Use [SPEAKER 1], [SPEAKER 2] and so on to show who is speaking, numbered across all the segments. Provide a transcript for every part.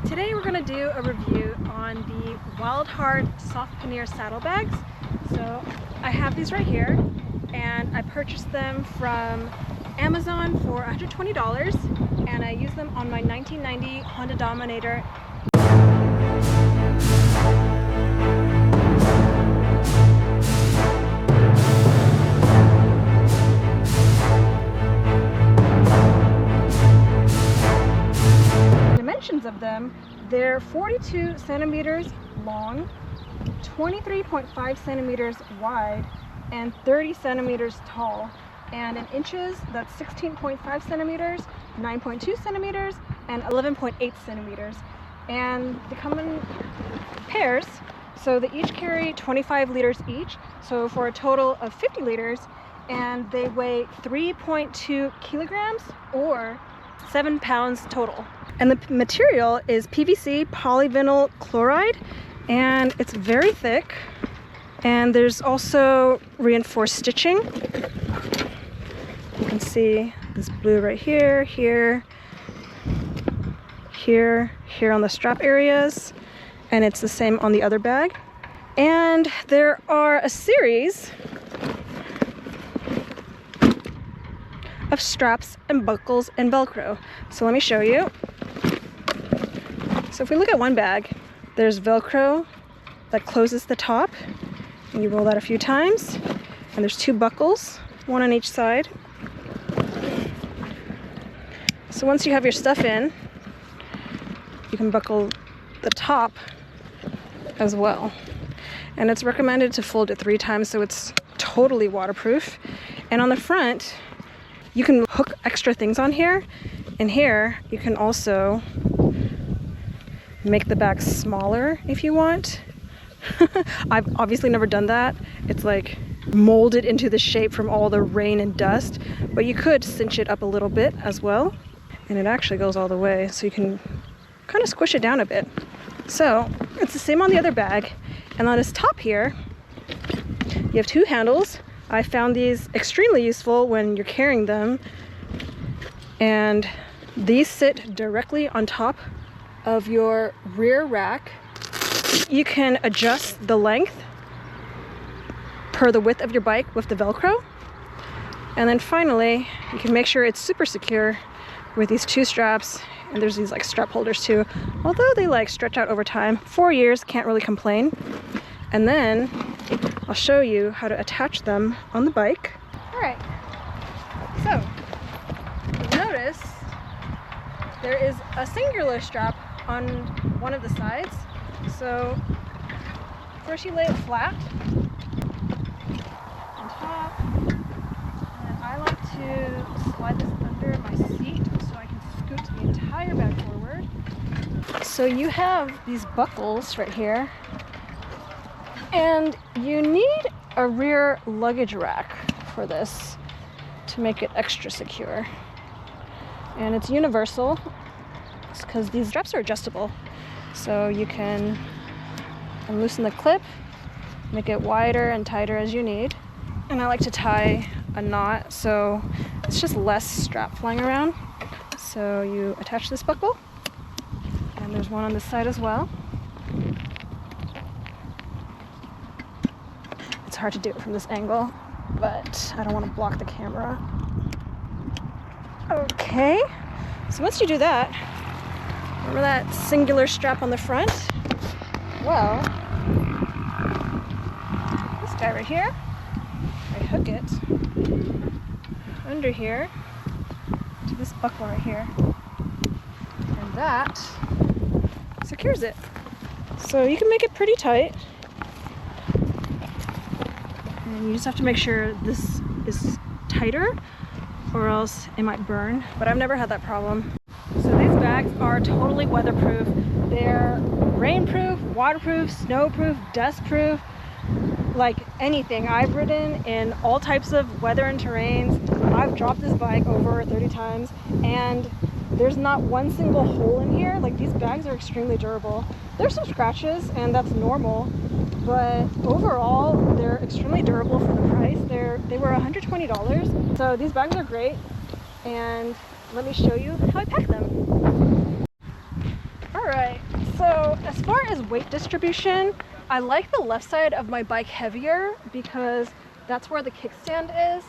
[SPEAKER 1] Today we're going to do a review on the Wild Heart soft pannier saddlebags. So I have these right here and I purchased them from Amazon for $120 and I use them on my 1990 Honda Dominator. Of them, they're 42 centimeters long, 23.5 centimeters wide, and 30 centimeters tall. And in inches, that's 16.5 centimeters, 9.2 centimeters, and 11.8 centimeters. And they come in pairs, so they each carry 25 liters each, so for a total of 50 liters, and they weigh 3.2 kilograms or 7 pounds total. And the material is PVC polyvinyl chloride, and it's very thick. And there's also reinforced stitching. You can see this blue right here, here, here, here on the strap areas, and it's the same on the other bag. And there are a series of straps and buckles and Velcro. So let me show you. So if we look at one bag, there's Velcro that closes the top, and you roll that a few times, and there's two buckles, one on each side. So once you have your stuff in, you can buckle the top as well. And it's recommended to fold it 3 times so it's totally waterproof. And on the front, you can hook extra things on here, and here you can also make the bag smaller if you want. I've obviously never done that. It's like molded into the shape from all the rain and dust, but you could cinch it up a little bit as well, and it actually goes all the way, so you can kind of squish it down a bit. So it's the same on the other bag, and on this top here you have 2 handles. I found these extremely useful when you're carrying them, and these sit directly on top of your rear rack. You can adjust the length per the width of your bike with the Velcro. And then finally, you can make sure it's super secure with these 2 straps, and there's these like strap holders too, although they like stretch out over time. 4 years, can't really complain. And then I'll show you how to attach them on the bike. All right, so notice there is a singular strap on one of the sides. So first you lay it flat on top, and I like to slide this under my seat so I can scoot the entire bag forward. So you have these buckles right here, and you need a rear luggage rack for this to make it extra secure. And it's universal because these straps are adjustable, so you can loosen the clip, make it wider and tighter as you need. And I like to tie a knot so it's just less strap flying around. So you attach this buckle, and there's one on this side as well. It's hard to do it from this angle, but I don't want to block the camera. Okay, so once you do that, remember that singular strap on the front? Well, this guy right here, I hook it under here to this buckle right here, and that secures it. So you can make it pretty tight, and you just have to make sure this is tighter or else it might burn, but I've never had that problem. So these bags are totally weatherproof. They're rainproof, waterproof, snowproof, dustproof, like anything. I've ridden in all types of weather and terrains. I've dropped this bike over 30 times, and there's not one single hole in here. Like, these bags are extremely durable. There's some scratches, and that's normal, but overall they're extremely durable for the price. They were $120, so these bags are great, and let me show you how I pack them. All Alright, so as far as weight distribution, I like the left side of my bike heavier because that's where the kickstand is.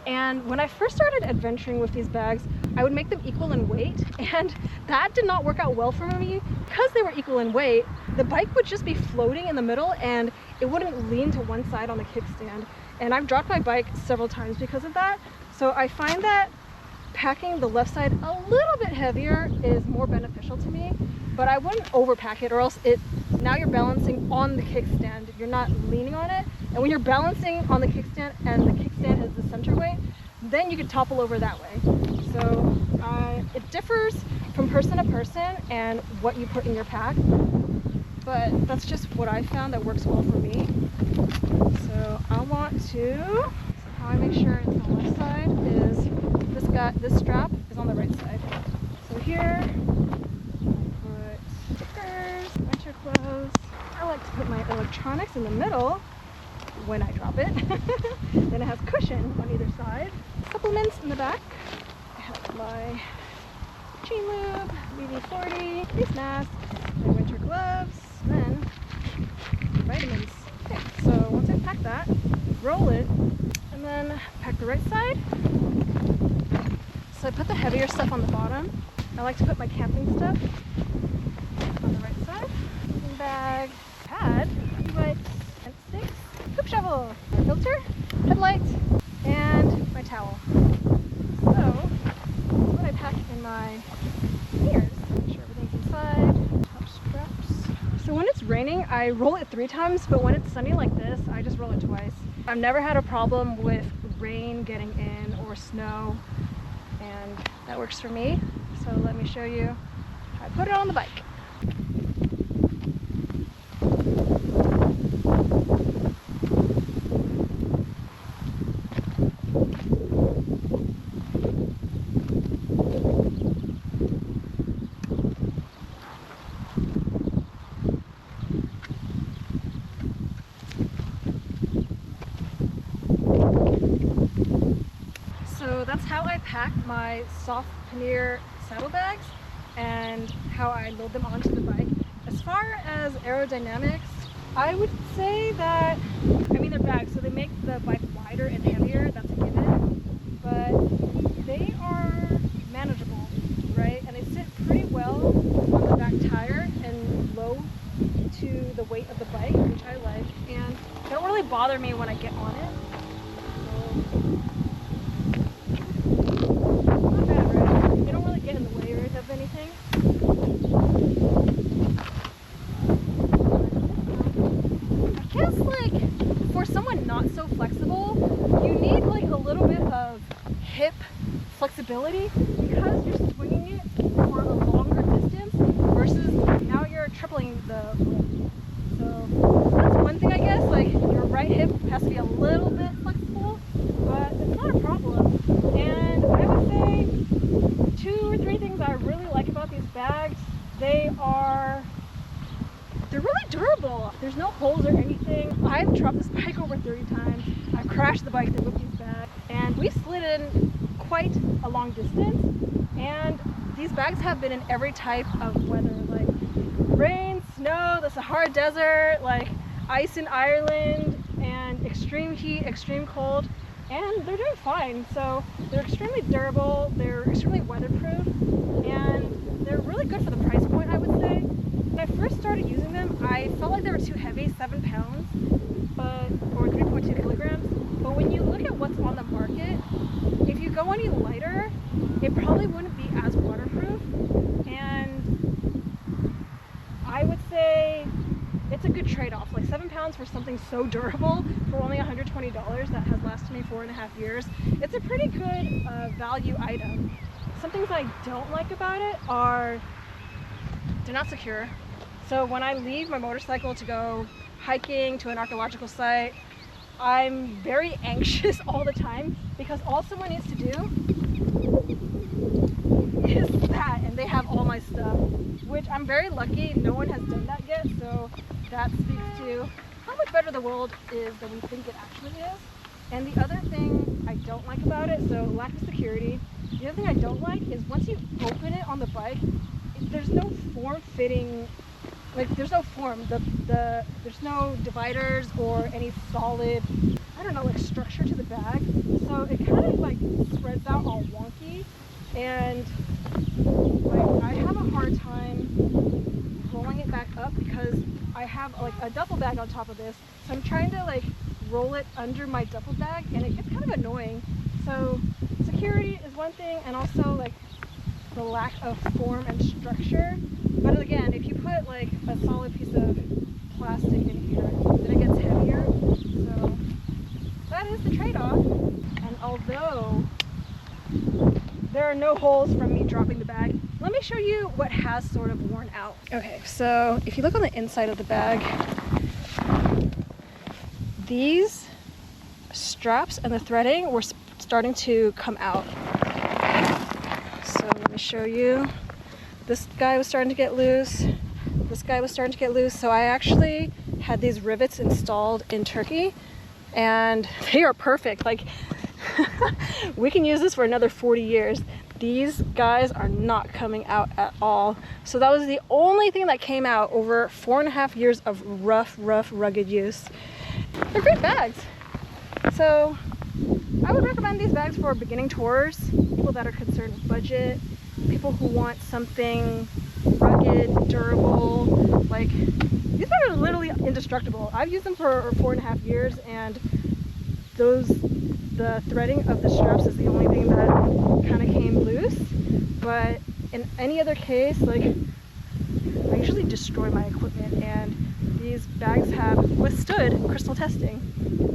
[SPEAKER 1] And when I first started adventuring with these bags, I would make them equal in weight, and that did not work out well for me. Because they were equal in weight, the bike would just be floating in the middle and it wouldn't lean to one side on the kickstand. And I've dropped my bike several times because of that. So I find that packing the left side a little bit heavier is more beneficial to me, but I wouldn't overpack it, or else now you're balancing on the kickstand, you're not leaning on it. And when you're balancing on the kickstand and the kickstand is the center weight, then you can topple over that way. So it differs from person to person and what you put in your pack, but that's just what I found that works well for me. So how I make sure it's on the left side is this strap is on the right side. So here, put stickers, winter clothes. I like to put my electronics in the middle when I drop it. Then it has cushion on either side. Supplements in the back. I have my chain lube, BB40, face mask, my winter gloves, and then vitamins. Okay, so once I pack that, roll it, and then pack the right side. So I put the heavier stuff on the bottom. I like to put my camping stuff on the right side. Sleeping bag, pad, lights, tent sticks, poop shovel, my filter, headlight, and my towel. So what I pack in my ears, make sure everything's inside, top straps. So when it's raining, I roll it 3 times, but when it's sunny like this, I just roll it twice. I've never had a problem with rain getting in or snow, and that works for me. So let me show you how I put it on the bike. So that's how I pack my soft Pannier saddlebags and how I load them onto the bike. As far as aerodynamics, I would say that, they're bags, so they make the bike wider and heavier, that's a given, but they are manageable, right? And they sit pretty well on the back tire and low to the weight of the bike, which I like, and they don't really bother me when I get on it. Not bad, right? They don't really get in the way of anything. I guess, for someone not so flexible, you need a little bit of hip flexibility because you're swinging it for a longer distance versus now you're tripling the weight. So that's one thing, I guess. Your right hip has to be a little bit flexible, but it's not a problem. And I would say 2 or 3 things I really like about these bags. They're really durable. There's no holes or anything. I've dropped this bike over 30 times. I've crashed the bike with these bags, and we slid in quite a long distance. And these bags have been in every type of weather, like rain, snow, the Sahara Desert, ice in Ireland, and extreme heat, extreme cold, and they're doing fine. So they're extremely durable, they're extremely weatherproof, and they're really good for the price point, I would say. When I first started using them, I felt like they were too heavy, 7 pounds, or 3.2 kilograms. But when you look at what's on the market, if you go any lighter, it probably wouldn't be as waterproof. And I would say it's a good trade-off. 7 pounds for something so durable for only $120 that has lasted me 4.5 years. It's a pretty good value item. Some things I don't like about it are they're not secure. So when I leave my motorcycle to go hiking to an archaeological site, I'm very anxious all the time because all someone needs to do is that, and they have all my stuff, which I'm very lucky no one has done that yet. So that speaks to how much better the world is than we think it actually is. And the other thing I don't like about it, so lack of security. The other thing I don't like is once you open it on the bike, there's no form-fitting, like there's no form. There's no dividers or any solid, I don't know, like structure to the bag. So it kind of like spreads out all wonky, and I have a hard time rolling it back up because I have like a duffel bag on top of this. So I'm trying to like roll it under my duffel bag, and it gets kind of annoying. So security is one thing, and also like the lack of form and structure. But again, if you put like a solid piece of plastic in here, then it gets heavier. So that is the trade-off. And although there are no holes from me dropping the bag, let me show you what has sort of worn out. Okay, so if you look on the inside of the bag, these straps and the threading were starting to come out. So let me show you. This guy was starting to get loose. This guy was starting to get loose. So I actually had these rivets installed in Turkey, and they are perfect. Like we can use this for another 40 years. These guys are not coming out at all. So that was the only thing that came out over 4.5 years of rough, rugged use. They're great bags. So I would recommend these bags for beginning tours, people that are concerned with budget, people who want something rugged, durable. Like, these bags are literally indestructible. I've used them for 4.5 years, and the threading of the straps is the only thing that kind of came loose. But in any other case, like, I usually destroy my equipment, and these bags have withstood crystal testing.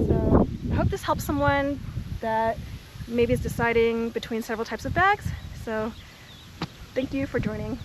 [SPEAKER 1] So I hope this helps someone that maybe is deciding between several types of bags. So thank you for joining.